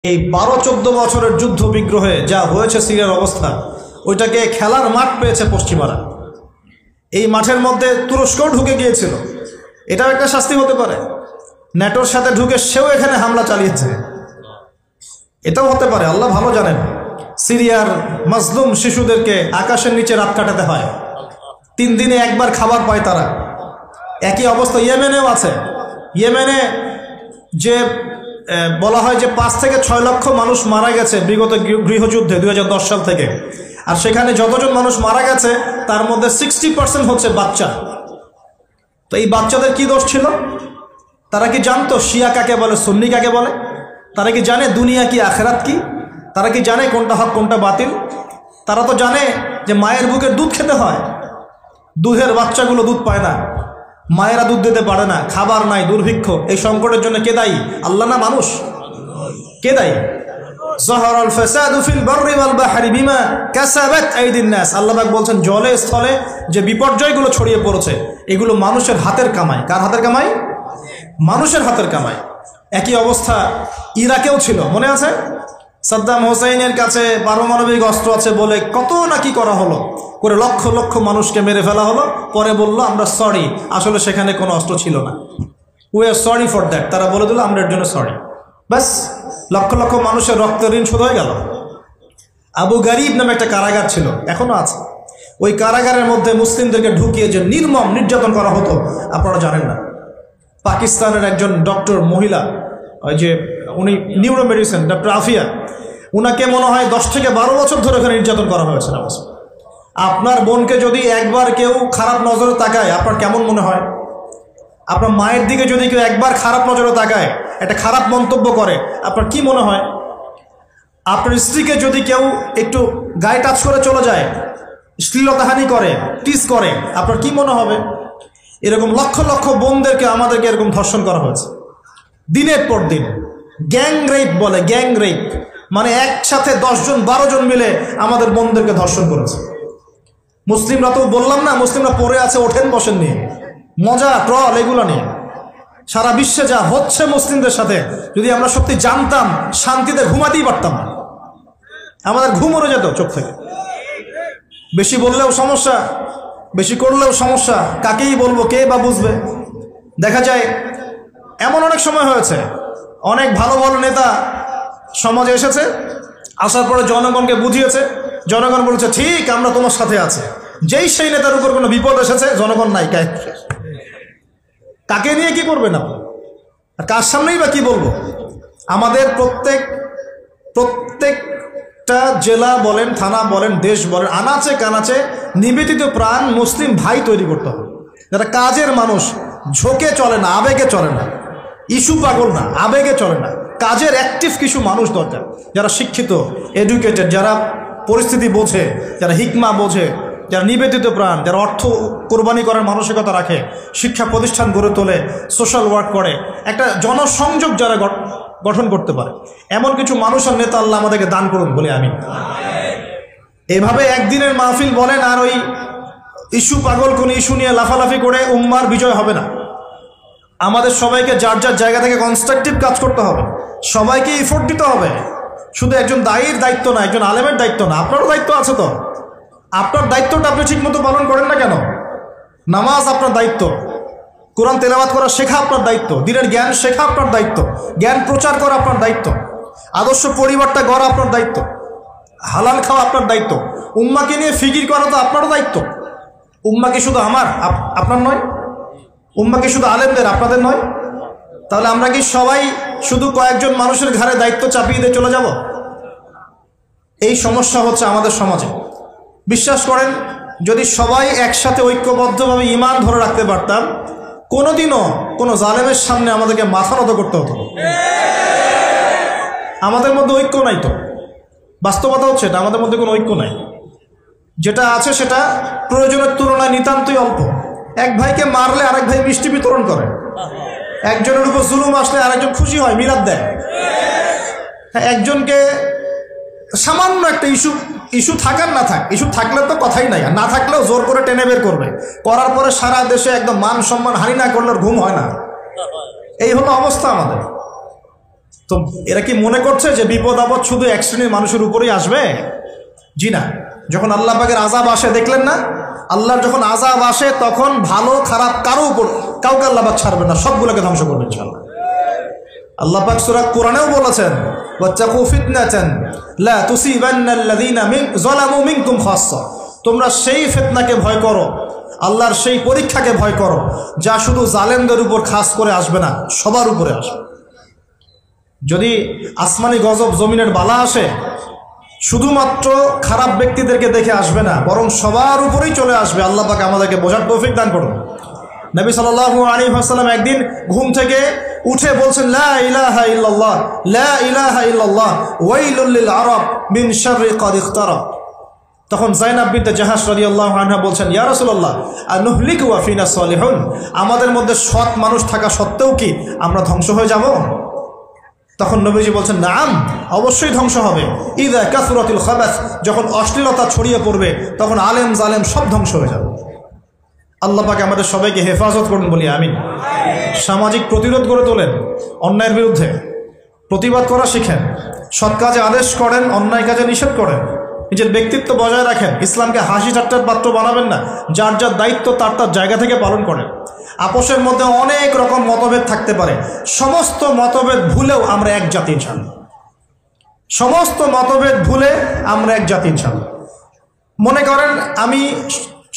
এই 12-14 বছরের যুদ্ধ বিগ্রহে যা হয়েছে সিরিয়ার অবস্থা, ওইটাকে খেলার মাঠ পেয়েছে পশ্চিমারা। এই মাঠের মধ্যে তুরস্কও ঢুকে গিয়েছিল, এটাও একটা শাস্তি হতে পারে। ন্যাটোর সাথে ঢুকে সেও এখানে হামলা চালিয়েছে, এটাও হতে পারে, আল্লাহ ভালো জানেন। সিরিয়ার মাজলুম শিশুদেরকে আকাশের নিচে রাত কাটাতে হয়, 3 দিনে একবার খাবার পায় তারা। একই অবস্থা ইয়েমেনেও আছে। ইয়েমেনে যে বলা হয় যে 5 থেকে 6 লক্ষ মানুষ মারা গেছে বিগত গৃহযুদ্ধে 2010 সাল থেকে, আর সেখানে যতজন মানুষ মারা গেছে তার মধ্যে 60% হচ্ছে বাচ্চা। তো এই বাচ্চাদের কি দোষ ছিল? তারা কি জানতো শিয়া কাকে বলে, সুন্নি কাকে বলে? তারা কি জানে দুনিয়া কি, আখেরাত কি? তারা কি জানে কোনটা হক কোনটা বাতিল? তারা তো জানে যে মায়ের বুকের দুধ খেতে হয়, দুধের বাচ্চাগুলো দুধ পায় না, মায়েরা দুধ দিতে পারে না, খাবার নাই, দুর্ভিক্ষ। এই সংকটের জন্য কে দায়ী? আল্লাহ না মানুষ? কে দায়ী? যাহারাল ফাসাদু ফিল বাররি ওয়াল বাহরি বিমা কাসাবাত আইদিন নাস। আল্লাহ পাক বলছেন জলে স্থলে যে বিপর্যয়গুলো ছড়িয়ে পড়েছে এগুলো মানুষের হাতের কামাই। কার হাতের কামাই? মানুষের হাতের কামাই। একই অবস্থা ইরাকেও ছিল, মনে আছে? সাদ্দাম হোসেনের কাছে পারমাণবিক অস্ত্র আছে বলে কত নাকি করা হলো, করে লক্ষ লক্ষ মানুষকে মেরে ফেলা হলো। পরে বলল আমরা সরি, আসলে সেখানে কোনো অস্ত্র ছিল না, we are sorry for that. তারা বলে দিল আমরা এর জন্য সরি, ব্যাস লক্ষ লক্ষ মানুষের রক্তের ঋণ শোধ হয়ে গেল। আবু গারিব নামে একটা কারাগার ছিল, এখনো আছে। ওই কারাগারের মধ্যে মুসলিমদেরকে ঢুকিয়ে যে নির্মম নির্যাতন করা হতো আপনারা জানেন না। পাকিস্তানের একজন ডক্টর মহিলা, ওই যে উনি নিউরো মেডিসিন ডক্টর আফিয়া, উনাকে মনে হয় 10 থেকে 12 বছর ধরে ওখানে নির্যাতন করা হয়েছে। আপনার বোনকে যদি একবার কেউ খারাপ নজরে তাকায় আপনার কেমন মনে হয়? আপনার মায়ের দিকে যদি কেউ একবার খারাপ নজরে তাকায়, একটা খারাপ মন্তব্য করে, আপনার কি মনে হয়? আপনার স্ত্রীকে যদি কেউ একটু গায়ে টাচ করে চলে যায়, শ্লীলতাহানি করে, টিস করে, আপনার কি মনে হবে? এরকম লক্ষ লক্ষ বোনদেরকে আমাদেরকে এরকম ধর্ষণ করা হয়েছে দিনের পর দিন। গ্যাং রেপ বলে, গ্যাং রেপ মানে একসাথে 10 জন 12 জন মিলে আমাদের বোনদেরকে ধর্ষণ করেছে। মুসলিমরা তো বললাম না, মুসলিমরা পড়ে আছে ওঠেন বসেন নিয়ে, মজা ট্রল এগুলো নিয়ে। সারা বিশ্বে যা হচ্ছে মুসলিমদের সাথে, যদি আমরা সত্যি জানতাম শান্তিতে ঘুমাতেই পারতাম না, আমাদের ঘুম উড়ে যেত চোখ থেকে। বেশি বললেও সমস্যা, বেশি করলেও সমস্যা, কাকেই বলবো, কে বা বুঝবে? দেখা যায় এমন অনেক সময় হয়েছে, অনেক ভালো ভালো নেতা সমাজে এসেছে, আসার পরে জনগণকে বুঝিয়েছে, জনগণ বলেছে ঠিক আমরা তোমার সাথে আছে। যেই সেই নেতার উপর কোনো বিপদ এসেছে জনগণ নাই, কাকে নিয়ে কি করবেন আপনি? আর কার সামনেই বা কি বলবো? আমাদের প্রত্যেকটা জেলা বলেন, থানা বলেন, দেশ বলেন, আনাচে কানাচে নিবেদিত প্রাণ মুসলিম ভাই তৈরি করতে হবে, যারা কাজের মানুষ, ঝোঁকে চলে না, আবেগে চলে না, ইস্যু পাগল না, আবেগে চলে না, কাজের অ্যাক্টিভ কিছু মানুষ দরকার, যারা শিক্ষিত, এডুকেটেড, যারা পরিস্থিতি বোঝে, যারা হিকমা বোঝে, যারা নিবেদিত প্রাণ, যারা অর্থ কোরবানি করার মানসিকতা রাখে, শিক্ষা প্রতিষ্ঠান গড়ে তোলে, সোশ্যাল ওয়ার্ক করে, একটা জনসংযোগ যারা গঠন করতে পারে, এমন কিছু মানুষ আর নেতা আল্লাহ আমাদেরকে দান করুন বলে আমি। এইভাবে একদিনের মাহফিল বলেন আর ওই ইস্যু পাগল কোন ইস্যু নিয়ে লাফালাফি করে উম্মার বিজয় হবে না। আমাদের সবাইকে যার যার জায়গা থেকে কনস্ট্রাকটিভ কাজ করতে হবে, সবাইকে এফোর্ট দিতে হবে। শুধু একজন দায়ীর দায়িত্ব না, একজন আলেমের দায়িত্ব না, আপনারও দায়িত্ব আছে। তো আপনার দায়িত্বটা আপনি ঠিক মতো পালন করেন না কেন? নামাজ আপনার দায়িত্ব, কোরআন তেলাওয়াত করা শেখা আপনার দায়িত্ব, দিনের জ্ঞান শেখা আপনার দায়িত্ব, জ্ঞান প্রচার করা আপনার দায়িত্ব, আদর্শ পরিবারটা গড়া আপনার দায়িত্ব, হালাল খাওয়া আপনার দায়িত্ব, উম্মাকে নিয়ে ফিকির করা তো আপনারও দায়িত্ব। উম্মা কি শুধু আমার, আপনার নয়? উম্মা কি শুধু আলেমদের, আপনাদের নয়? তাহলে আমরা কি সবাই শুধু কয়েকজন মানুষের ঘাড়ে দায়িত্ব চাপিয়ে দিয়ে চলে যাব? এই সমস্যা হচ্ছে আমাদের সমাজে। বিশ্বাস করেন, যদি সবাই একসাথে ঐক্যবদ্ধভাবে ঈমান ধরে রাখতে পারতাম, কোনোদিনও কোনো জালেমের সামনে আমাদেরকে মাথা নত করতে হতো। আমাদের মধ্যে ঐক্য নাই, তো বাস্তবতা হচ্ছে এটা, আমাদের মধ্যে কোনো ঐক্য নাই। যেটা আছে সেটা প্রয়োজনের তুলনায় নিতান্তই অল্প। এক ভাইকে মারলে আরেক ভাই মিষ্টি বিতরণ করে, একজনের উপর জুলুম আসলে আরেকজন খুশি হয়, মিলাদ দেয়। একজনকে সামান্য একটা ইস্যু থাকার না থাক, ইস্যু থাকলে তো কথাই নাই, আর না থাকলেও জোর করে টেনে বের করবে, করার পরে সারা দেশে একদম মান সম্মান হানি না করলে ঘুম হয় না। এই হলো অবস্থা আমাদের। তো এরা কি মনে করছে যে বিপদ আপদ শুধু এক শ্রেণীর মানুষের উপরেই আসবে? জি না। যখন আল্লাহ পাকের আযাব আসে, দেখলেন না, আল্লাহর যখন আযাব আসে তখন ভালো খারাপ কারো উপর কাউকে আল্লাহ পাক ছাড়বেন না, সবগুলোকে ধ্বংস করবেন ইনশাআল্লাহ। আল্লাহ পাক সূরা কোরআনেও বলেছেন, ওয়াত্তাকু ফিতনাতান লা তুসিবান্নাল্লাযীনা যালামু মিনকুম খাসসা, তোমরা সেই ফিতনাকে ভয় করো, আল্লাহর সেই পরীক্ষাকে ভয় করো যা শুধু জালেমদের উপর খাস করে আসবে না, সবার উপরে আসবে। যদি আসমানি গজব, জমিনের বালা আসে, শুধুমাত্র খারাপ ব্যক্তিদেরকে দেখে আসবে না, বরং সবার উপরেই চলে আসবে। আল্লাহ পাক আমাদেরকে বোঝার তৌফিক দান করুন। নবী সাল্লাল্লাহু আলাইহি ওয়াসাল্লাম একদিন ঘুম থেকে উঠে বলছেন, লা ইলাহা ইল্লাল্লাহ, লা ইলাহা ইল্লাল্লাহ, ওয়াইলুল লিল আরাব মিন শাররি ক্বাদ ইখতারাব। তখন যায়েনাব বিনতে জাহাশ রাদিয়াল্লাহু আনহা বলছেন, ইয়া রাসূলুল্লাহ, আনুহলিকু ওয়া ফিনা সালিহুন, আমাদের মধ্যে সৎ মানুষ থাকা সত্ত্বেও কি আমরা ধ্বংস হয়ে যাব? তখন নবীজি বলছেন, নাম, অবশ্যই ধ্বংস হবে। ইযা কাসরাতিল খাবাস, যখন অশ্লীলতা ছড়িয়ে পড়বে তখন আলেম জালেম সব ধ্বংস হয়ে যাবে। আল্লাহ পাক আমাদের সবাইকে হেফাজত করুন বলি আমিন। সামাজিক প্রতিরোধ গড়ে তোলেন, অন্যায়ের বিরুদ্ধে প্রতিবাদ করা শিখেন, সৎ কাজে আদেশ করেন, অন্যায় কাজে নিষেধ করেন, নিজের ব্যক্তিত্ব বজায় রাখেন, ইসলামকে হাসি ঠাট্টার পাত্র বানাবেন না, যার যার দায়িত্ব তার তার জায়গা থেকে পালন করেন। আপোষের মধ্যে অনেক রকম মতভেদ থাকতে পারে, সমস্ত মতভেদ ভুলেও আমরা এক জাতি ইনশাআল্লাহ। সমস্ত মতভেদ ভুলে আমরা এক জাতি ইনশাআল্লাহ। মনে করেন আমি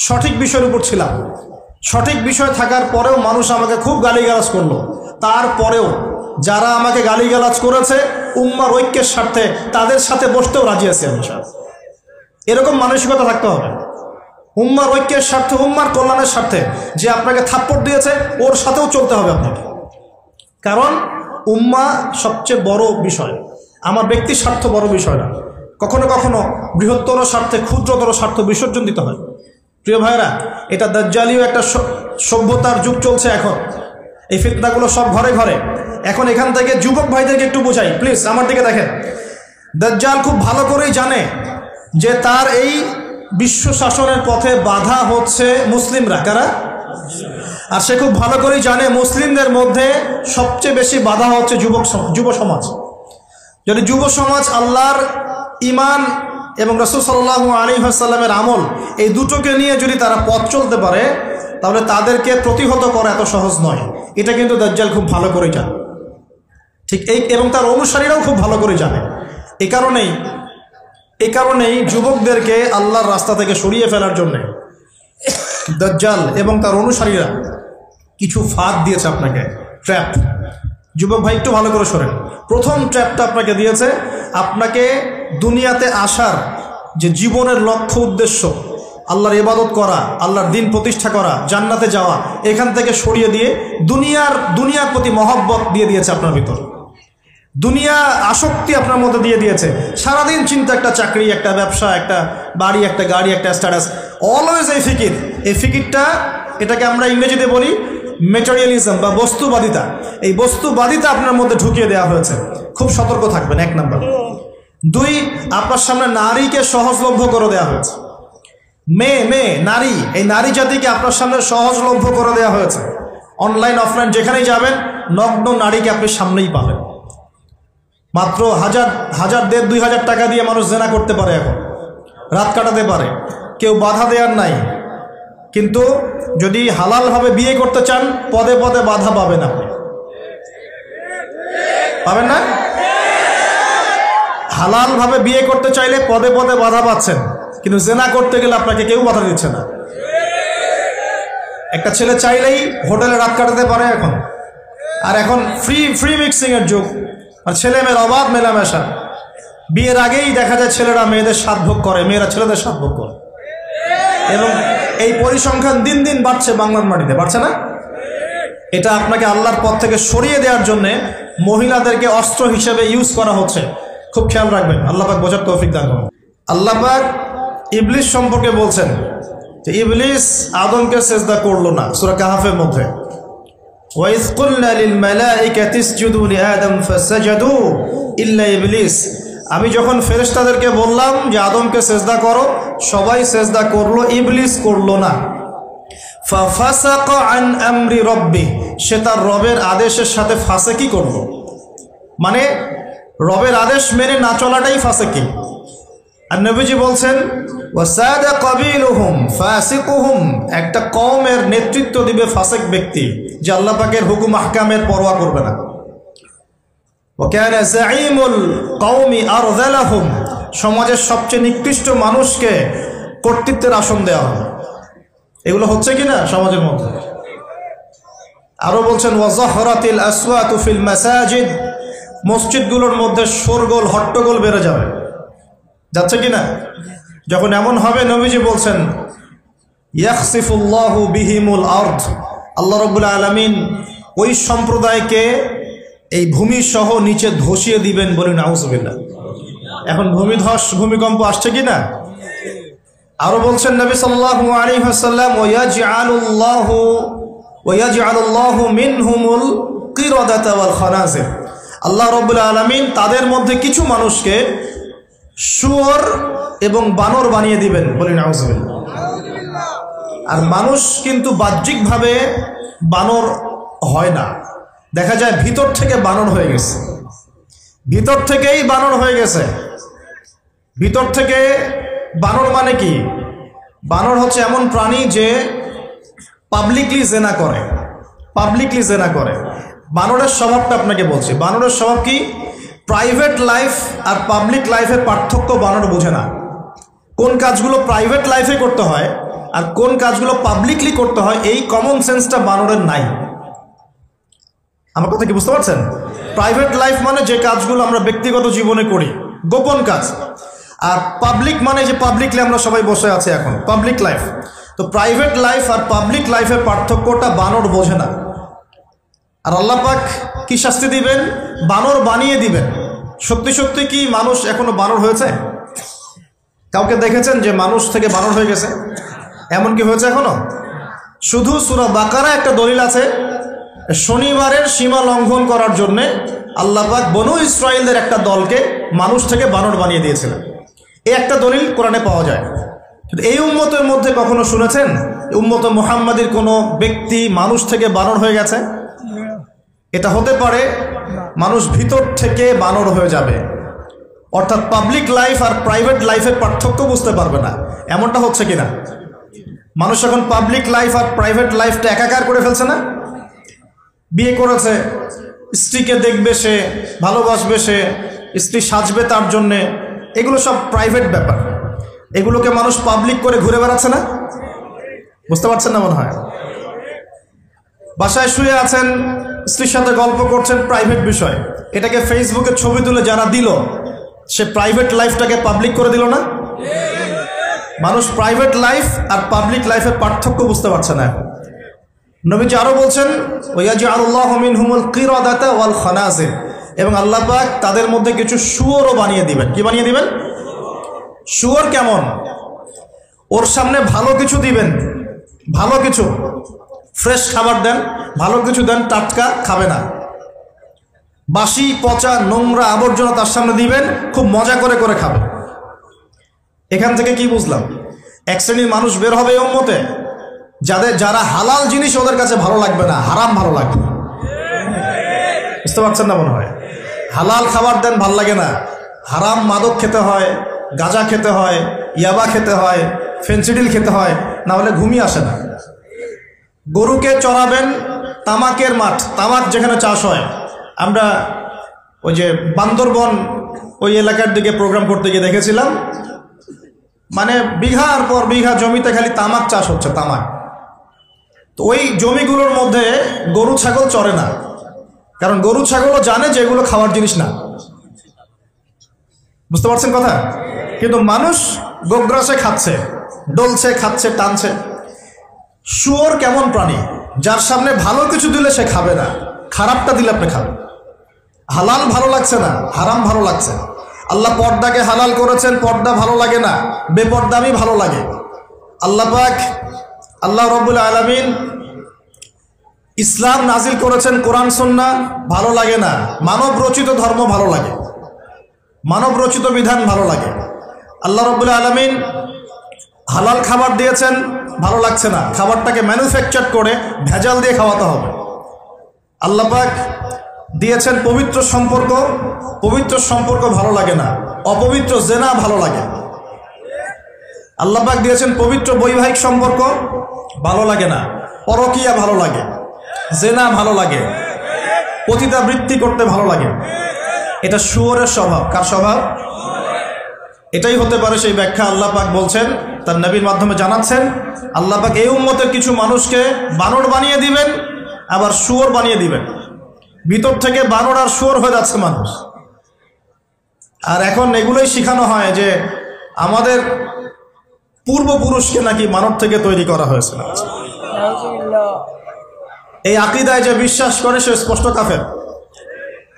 সঠিক বিষয়ের উপর ছিলাম, সঠিক বিষয় থাকার পরেও মানুষ আমাকে খুব গালিগালাজ করলো, তারপরেও যারা আমাকে গালিগালাজ করেছে উম্মার ঐক্যের স্বার্থে তাদের সাথে বসতেও রাজি আছি ইনশাআল্লাহ। এরকম মানসিকতা থাকতে হবে, উম্মার ঐক্যের স্বার্থে, উম্মার কল্যাণের স্বার্থে। যে আপনাকে থাপ্পড় দিয়েছে ওর সাথেও চলতে হবে আপনাকে, কারণ উম্মা সবচেয়ে বড় বিষয়, আমার ব্যক্তির স্বার্থ বড় বিষয় না। কখনো কখনো বৃহত্তর স্বার্থে ক্ষুদ্রতর স্বার্থ বিসর্জন দিতে হয়। প্রিয় ভাইরা, এটা দাজ্জালীয় একটা সভ্যতার যুগ চলছে এখন, এই ফিতনাগুলো সব ঘরে ঘরে। এখন এখান থেকে যুবক ভাইদেরকে একটু বোঝাই, প্লিজ আমার দিকে দেখেন। দাজ্জাল খুব ভালো করেই জানে যে তার এই বিশ্ব শাসনের পথে বাধা হচ্ছে মুসলিমরা, কারা? আর সে খুব ভালো করেই জানে মুসলিমদের মধ্যে সবচেয়ে বেশি বাধা হচ্ছে যুব সমাজ। যদি যুব সমাজ আল্লাহর ঈমান এবং রাসূল সাল্লাল্লাহু আলাইহি ওয়াসাল্লামের আমল এই দুটোকে নিয়ে যদি তারা পথ চলতে পারে, তাহলে তাদেরকে প্রতিহত করা এত সহজ নয়। এটা কিন্তু দাজ্জাল খুব ভালো করে জানে, ঠিক এই, এবং তার অনুসারীরাও খুব ভালো করে জানে। এই কারণেই যুবকদেরকে আল্লাহর রাস্তা থেকে সরিয়ে ফেলার জন্যে দাজ্জাল এবং তার অনুসারীরা কিছু ফাঁদ দিয়েছে আপনাকে, ট্র্যাপ। যুবক ভাই একটু ভালো করে শোনেন। প্রথম ট্র্যাপটা আপনাকে দিয়েছে, আপনাকে দুনিয়াতে আসার যে জীবনের লক্ষ্য উদ্দেশ্য, আল্লাহর ইবাদত করা, আল্লাহর দ্বীন প্রতিষ্ঠা করা, জান্নাতে যাওয়া, এখান থেকে সরিয়ে দিয়ে দুনিয়ার প্রতি মহব্বত দিয়ে দিয়েছে আপনার ভিতর, দুনিয়া আসক্তি আপনার মধ্যে দিয়ে দিয়েছে। সারাদিন চিন্তা, একটা চাকরি, একটা ব্যবসা, একটা বাড়ি, একটা গাড়ি, একটা স্ট্যাটাস, অলওয়েজ এই ফিকিরটা, এটাকে আমরা ইংরেজিতে বলি ম্যাটেরিয়ালিজম বা বস্তুবাদিতা। এই বস্তুবাদিতা আপনার মধ্যে ঢুকিয়ে দেওয়া হয়েছে। খুব সতর্ক থাকবেন, 1 নাম্বার। 2, আপনার সামনে নারীকে সহজলভ্য করে দেওয়া হয়েছে। মেয়ে নারী, এই নারী জাতিকে আপনার সামনে সহজলভ্য করে দেওয়া হয়েছে। অনলাইন অফলাইন যেখানেই যাবেন নগ্ন নারীকে আপনি সামনেই পাবেন। মাত্র 1000, 1500, 2000 টাকা দিয়ে মানুষ জেনা করতে পারে, এখন রাত কাটাতে পারে, কেউ বাধা দেওয়ার নাই। কিন্তু যদি হালালভাবে বিয়ে করতে চান, পদে পদে বাধা পাবেন, আপনি পাবেন না? হালালভাবে বিয়ে করতে চাইলে পদে পদে বাধা পাচ্ছেন, কিন্তু জেনা করতে গেলে আপনাকে কেউ বাধা দিচ্ছে না। একটা ছেলে চাইলেই হোটেলে রাত কাটাতে পারে এখন, আর এখন ফ্রি মিক্সিং এর যুগ, আর ছেলে মেয়ের অবাধ মেলামেশা। বিয়ের আগেই দেখা যায় ছেলেরা মেয়েদের স্বাদ ভোগ করে, মেয়েরা ছেলেদের স্বাদ ভোগ করে, এবং এই পরিসংখ্যান দিন দিন বাড়ছে বাংলার মাটিতে, বাড়ছে না? এটা আপনাকে আল্লাহর পথ থেকে সরিয়ে দেওয়ার জন্য মহিলাদেরকে অস্ত্র হিসেবে ইউজ করা হচ্ছে। খুব খেয়াল রাখবেন, আল্লাহ পাক বোঝার তৌফিক দান করুন। আল্লাহ পাক ইবলিস সম্পর্কে বলছেন যে ইবলিস আদমকে সিজদা করলো না, সূরা কাহফের মধ্যে। ওয়াইজ কুলনা লিল মালাইকাতি ইসজুদু লিআদম ফাসাজাদু ইল্লা ইবলিস, আমি যখন ফেরেশতাদেরকে বললাম যে আদমকে সিজদা করো, সবাই সিজদা করলো, ইবলিস করলো না। ফাফাসাকা আন আমরি রব্বি, সে তার রবের আদেশের সাথে ফাসেকি করলো, মানে রবের আদেশ মেনে না চলাটাই ফাসিকি। আর নবীজি বলছেন ওয়াসাদা কাবিলুহুম ফাসিকুহুম, একটা কওমের নেতৃত্ব দিবে ফাসিক ব্যক্তি, যে আল্লাহ পাকের হুকুম আহকামের পরোয়া করবে না। ওয়া কানা যাঈমুল কওমি আরযালাহুম, সমাজের সবচেয়ে নিকৃষ্ট মানুষকে কর্তৃত্বের আসন দেওয়া হবে। এগুলো হচ্ছে কিনা সমাজের মধ্যে? আরো বলছেন ওয়াজাহরাতিল আসওয়াতু ফিল মাসাজিদ, মসজিদগুলোর মধ্যে শোরগোল হট্টগোল বেড়ে যাবে, যাচ্ছে কিনা? যখন এমন হবে নবীজি বলছেন ইয়াখসিফুল্লাহু বিহিমুল আরদ, আল্লাহ রাব্বুল আলামিন ওই সম্প্রদায়কে এই ভূমি সহ নিচে ধসিয়ে দিবেন, বলি নাউযুবিল্লাহ। এখন ভূমিকম্প আসছে কিনা? আরো বলছেন নবী সাল্লাল্লাহু আলাইহি ওয়াসাল্লাম ওয়ায়াজআলুল্লাহু মিনহুমুল কিরাদাতা ওয়াল খানাজির, আল্লাহ রাব্বুল আলামিন তাদের মধ্যে কিছু মানুষকে শুয়োর এবং বানর বানিয়ে দিবেন, বলি নাউযুবিল্লাহ। আর মানুষ কিন্তু বাহ্যিকভাবে বানর হয় না, দেখা যায় ভিতর থেকে বানর হয়ে গেছে, ভিতর থেকেই বানর হয়ে গেছে। ভিতর থেকে বানর মানে কি? বানর হচ্ছে এমন প্রাণী যে পাবলিকলি জেনা করে, পাবলিকলি জেনা করে। বানরের স্বভাবটা আপনাকে বলছি, বানরের স্বভাব কি? প্রাইভেট লাইফ আর পাবলিক লাইফের পার্থক্য বানর বোঝে না। কোন কাজগুলো প্রাইভেট লাইফে করতে হয় আর কোন কাজগুলো পাবলিকলি করতে হয়, এই কমন সেন্সটা বানরের নাই। আমার কথা কি বুঝতে পারছেন? প্রাইভেট লাইফ মানে যে কাজগুলো আমরা ব্যক্তিগত জীবনে করি, গোপন কাজ। আর পাবলিক মানে যে পাবলিকলি আমরা সবাই বসে আছি এখন, পাবলিক লাইফ। তো প্রাইভেট লাইফ আর পাবলিক লাইফের পার্থক্যটা বানর বোঝে না। আর আল্লাহ পাক কি শাস্তি দিবেন? বানর বানিয়ে দিবেন। সত্যি সত্যি কি মানুষ এখনো বানর হয়েছে? কাউকে দেখেছেন যে মানুষ থেকে বানর হয়ে গেছে? এমন কি হয়েছে এখনো? শুধু সূরা বাকারা একটা দলিল আছে, শনিবারের সীমা লঙ্ঘন করার জন্য আল্লাহ পাক বনু ইসরাইলদের একটা দলকে মানুষ থেকে বানর বানিয়ে দিয়েছিলেন। এই একটা দলিল কোরআনে পাওয়া যায়। এই উম্মতের মধ্যে কখনো শুনেছেন উম্মত মুহাম্মাদির কোনো ব্যক্তি মানুষ থেকে বানর হয়ে গেছে? এটা হতে পারে মানুষ ভিতর থেকে বানর হয়ে যাবে, অর্থাৎ পাবলিক লাইফ আর প্রাইভেট লাইফের পার্থক্য বুঝতে পারবে না। এমনটা হচ্ছে কিনা? মানুষ এখন পাবলিক লাইফ আর প্রাইভেট লাইফটা একাকার করে ফেলছে না? বিয়ে করেছে, স্ত্রীকে দেখবে সে, ভালোবাসবে সে, স্ত্রী সাজবে তার জন্যে, এগুলো সব প্রাইভেট ব্যাপার। এগুলোকে মানুষ পাবলিক করে ঘুরে বেড়াচ্ছে না? বুঝতে পারছেন না মনে হয়? বাসায় শুয়ে আছেন, স্ত্রীর সাথে গল্প করছেন, প্রাইভেট বিষয়। এটাকে ফেসবুকে ছবি তুলে যারা দিল, সে প্রাইভেট লাইফটাকে পাবলিক করে দিল না? মানুষ প্রাইভেট লাইফ আর পাবলিক লাইফের পার্থক্য বুঝতে পারছে না। নবীজি আরো বলছেন ওয়ায়াজআলুল্লাহু মিনহুমুল কিরাদাতা ওয়াল খানাজির, এবং আল্লাহ পাক তাদের মধ্যে কিছু শুয়োরও বানিয়ে দিবেন। কি বানিয়ে দিবেন? শুয়োর কেমন? ওর সামনে ভালো কিছু দিবেন, ভালো কিছু, ফ্রেশ খাবার দেন, ভালো কিছু দেন, টাটকা খাবে না। বাসি পচা নোংরা আবর্জনা তার সামনে দিবেন, খুব মজা করে করে খাবে। এখান থেকে কি বুঝলাম? এক শ্রেণীর মানুষ বের হবে এই উম্মতে, যারা হালাল জিনিস ওদের কাছে ভালো লাগবে না, হারাম ভালো লাগবে। বুঝতে পারছেন না মনে হয়? হালাল খাবার দেন, ভাল লাগে না। হারাম মাদক খেতে হয়, গাঁজা খেতে হয়, ইয়াবা খেতে হয়, ফেন্সিডিল খেতে হয়, না হলে ঘুমিয়ে আসে না। গরুকে চড়াবেন তামাকের মাঠ, তামাক যেখানে চাষ হয়। আমরা ওই যে বান্দরবন ওই এলাকার দিকে প্রোগ্রাম করতে গিয়ে দেখেছিলাম, মানে বিঘার পর বিঘা জমিতে খালি তামাক চাষ হচ্ছে, তামাক। তো ওই জমিগুলোর মধ্যে গরু ছাগল চড়ে না, কারণ গরু ছাগলও জানে যে এগুলো খাওয়ার জিনিস না। বুঝতে পারছেন কথা? কিন্তু মানুষ গোগ্রাসে খাচ্ছে, ডলছে, খাচ্ছে, টানছে। শুয়োর কেমন প্রাণী? যার সামনে ভালো কিছু দিলে সে খাবে না, খারাপটা দিলে আপনি খাবেন। হালাল ভালো লাগছে না, হারাম ভালো লাগছে। আল্লাহ পর্দাকে হালাল করেছেন, পর্দা ভালো লাগে না, বেপর্দামি ভালো লাগে। আল্লাহ পাক, আল্লাহ রাব্বুল আলামিন ইসলাম নাজিল করেছেন, কোরআন সুন্নাহ ভালো লাগে না, মানব রচিত ধর্ম ভালো লাগে, মানব রচিত বিধান ভালো লাগে। আল্লাহ রাব্বুল আলামিন হালাল খাবার দিয়েছেন, ভালো লাগছে না, খাবারটাকে ম্যানুফ্যাকচার করে ভেজাল দিয়ে খাওয়াতে হবে। আল্লাহ পাক দিয়েছেন পবিত্র সম্পর্ক, পবিত্র সম্পর্ক ভালো লাগে না, অপবিত্র জেনা ভালো লাগে। আল্লাহ পাক দিয়েছেন পবিত্র বৈবাহিক সম্পর্ক, ভালো লাগে না, পরকীয়া ভালো লাগে, জেনা ভালো লাগে, পতিতাবৃত্তি করতে ভালো লাগে। এটা শুয়োরের স্বভাব। কার স্বভাব? এটাই হতে পারে সেই ব্যাখ্যা আল্লাহ পাক বলছেন, তার নবীর মাধ্যমে জানাচ্ছেন, আল্লাহ পাক এই উম্মতের কিছু মানুষকে বানর বানিয়ে দিবেন, আবার শুয়োর বানিয়ে দিবেন। ভিতর থেকে বানর আর শুয়োর হয়ে যাচ্ছে মানুষ। আর এখন এগুলোই শেখানো হয় যে আমাদের পূর্বপুরুষকে নাকি মানব থেকে তৈরি করা হয়েছিল। এই আকীদায় যে বিশ্বাস করে সে স্পষ্ট কাফের।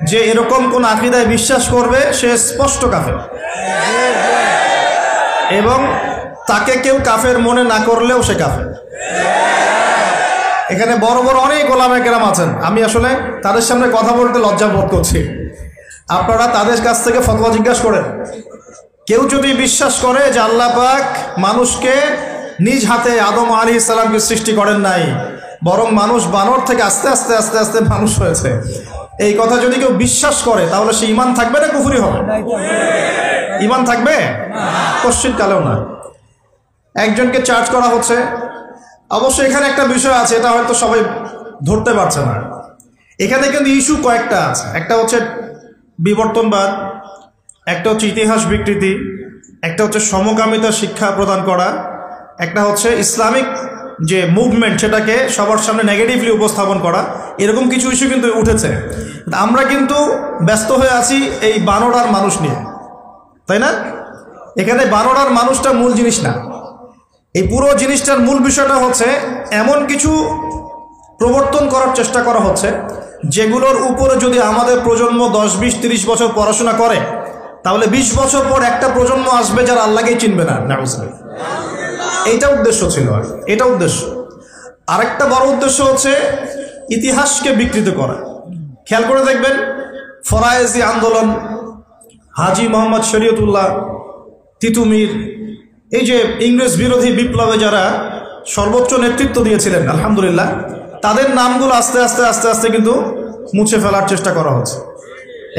যে এরকম কোন আকীদায় বিশ্বাস করবে সে স্পষ্ট কাফের, এবং তাকে কেউ কাফের মনে না করলেও সে কাফের। এখানে বড় বড় অনেক ওলামায়ে কেরাম আছেন, আমি আসলে তাদের সামনে কথা বলতে লজ্জা বোধ করছি। আপনারা তাদের কাছ থেকে ফতোয়া জিজ্ঞাসা করেন। কেউ যদি বিশ্বাস করে যে আল্লাহ পাক মানুষকে নিজ হাতে আদম আলাইহিস সালামকে সৃষ্টি করেন নাই, বরং মানুষ বানর থেকে আস্তে আস্তে আস্তে আস্তে মানুষ হয়েছে, এই কথা যদি কেউ বিশ্বাস করে তাহলে সে ঈমান থাকবে না কুফরি হবে? ঈমান থাকবে? কোশ্চিন কালেও না। একজনকে চার্জ করা হচ্ছে। অবশ্যই এখানে একটা বিষয় আছে, এটা হয়তো সবাই ধরতে পারছে না। এখানে কিন্তু ইস্যু কয়েকটা আছে। একটা হচ্ছে বিবর্তনবাদ, একটা হচ্ছে ইতিহাস বিকৃতি, একটা হচ্ছে সমকামিতা শিক্ষা প্রদান করা, একটা হচ্ছে ইসলামিক যে মুভমেন্ট সেটাকে সবার সামনে নেগেটিভলি উপস্থাপন করা। এরকম কিছু ইস্যু কিন্তু উঠেছে। আমরা কিন্তু ব্যস্ত হয়ে আছি এই বানর আর মানুষ নিয়ে, তাই না? এখানে বানর আর মানুষটা মূল জিনিস না। এই পুরো জিনিসটার মূল বিষয়টা হচ্ছে এমন কিছু প্রবর্তন করার চেষ্টা করা হচ্ছে যেগুলোর উপরে যদি আমাদের প্রজন্ম 10, 20, 30 বছর পড়াশোনা করে তাহলে 20 বছর পর একটা প্রজন্ম আসবে যারা আল্লাহকেই চিনবে না। নাউজুবিল্লাহ। এইটা উদ্দেশ্য ছিল, এটা উদ্দেশ্য। আরেকটা বড় উদ্দেশ্য হচ্ছে ইতিহাসকে বিকৃত করা। খেয়াল করে দেখবেন ফরায়েজি আন্দোলন, হাজী মোহাম্মদ শরীয়তুল্লাহ, তিতুমির, এই যে ইংরেজ বিরোধী বিপ্লবে যারা সর্বোচ্চ নেতৃত্ব দিয়েছিলেন, আলহামদুলিল্লাহ, তাদের নামগুলো আস্তে আস্তে আস্তে আস্তে কিন্তু মুছে ফেলার চেষ্টা করা হচ্ছে।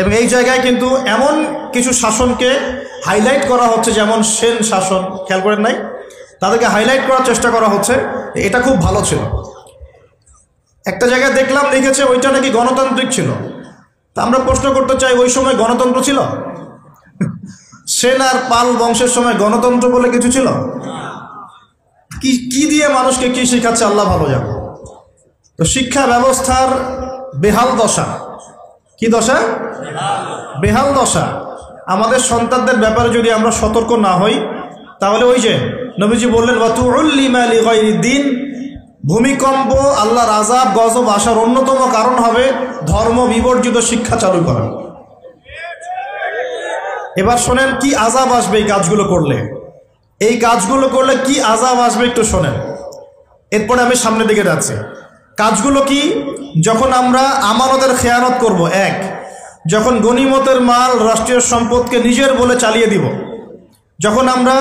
এবং এই জায়গায় কিন্তু এমন কিছু শাসনকে হাইলাইট করা হচ্ছে, যেমন সেন শাসন, খেয়াল করেন নাই? তাদেরকে হাইলাইট করার চেষ্টা করা হচ্ছে, এটা খুব ভালো ছিল। একটা জায়গায় দেখলাম লিখেছে ওইটা নাকি গণতান্ত্রিক ছিল। তা আমরা প্রশ্ন করতে চাই, ওই সময় গণতন্ত্র ছিল? সেন আর পাল বংশের সময় গণতন্ত্র বলে কিছু ছিল? কি দিয়ে মানুষকে কি শিখাচ্ছে আল্লাহ ভালো জানে। তো শিক্ষা ব্যবস্থার বেহাল দশা। কি দশা? বেহাল দশা। আমাদের সন্তানদের ব্যাপারে যদি আমরা সতর্ক না হই তাহলে ওই যে নবীজি বললেন ওয়াতুউল্লিমা লিগাইরিদ্দিন, ভূমিকম্প, আল্লাহর আযাব, গজব আসার অন্যতম কারণ হবে ধর্ম বিবর্জিত শিক্ষা চালু করা। এবার শোনেন কি আযাব আসবে এই কাজগুলো করলে। এই কাজগুলো করলে কি আযাব আসবে একটু শোনেন, এরপরে আমি সামনের দিকে যাচ্ছি। কাজগুলো কি? যখন আমরা আমানতের খেয়ানত করব, এক, যখন গনিমতের মাল রাষ্ট্রীয় সম্পদকে নিজের বলে চালিয়ে দিব, যখন আমরা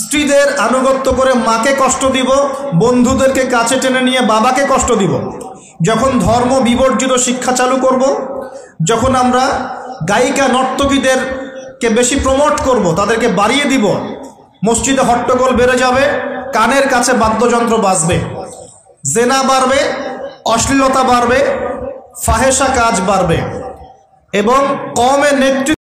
স্ত্রীদের আনুগত্য করে মাকে কষ্ট দিব, বন্ধুদেরকে কাছে টেনে নিয়ে বাবাকে কষ্ট দিব, যখন ধর্ম বিবর্জিত শিক্ষা চালু করব, যখন আমরা গায়িকা নর্তকীদেরকে বেশি প্রমোট করব, তাদেরকে বাড়িয়ে দিব, মসজিদে হট্টগোল বেড়ে যাবে, কানের কাছে বাদ্যযন্ত্র বাজবে, জেনা বাড়বে, অশ্লীলতা বাড়বে, ফাহেসা কাজ বাড়বে, এবং কওমের নেতৃত্ব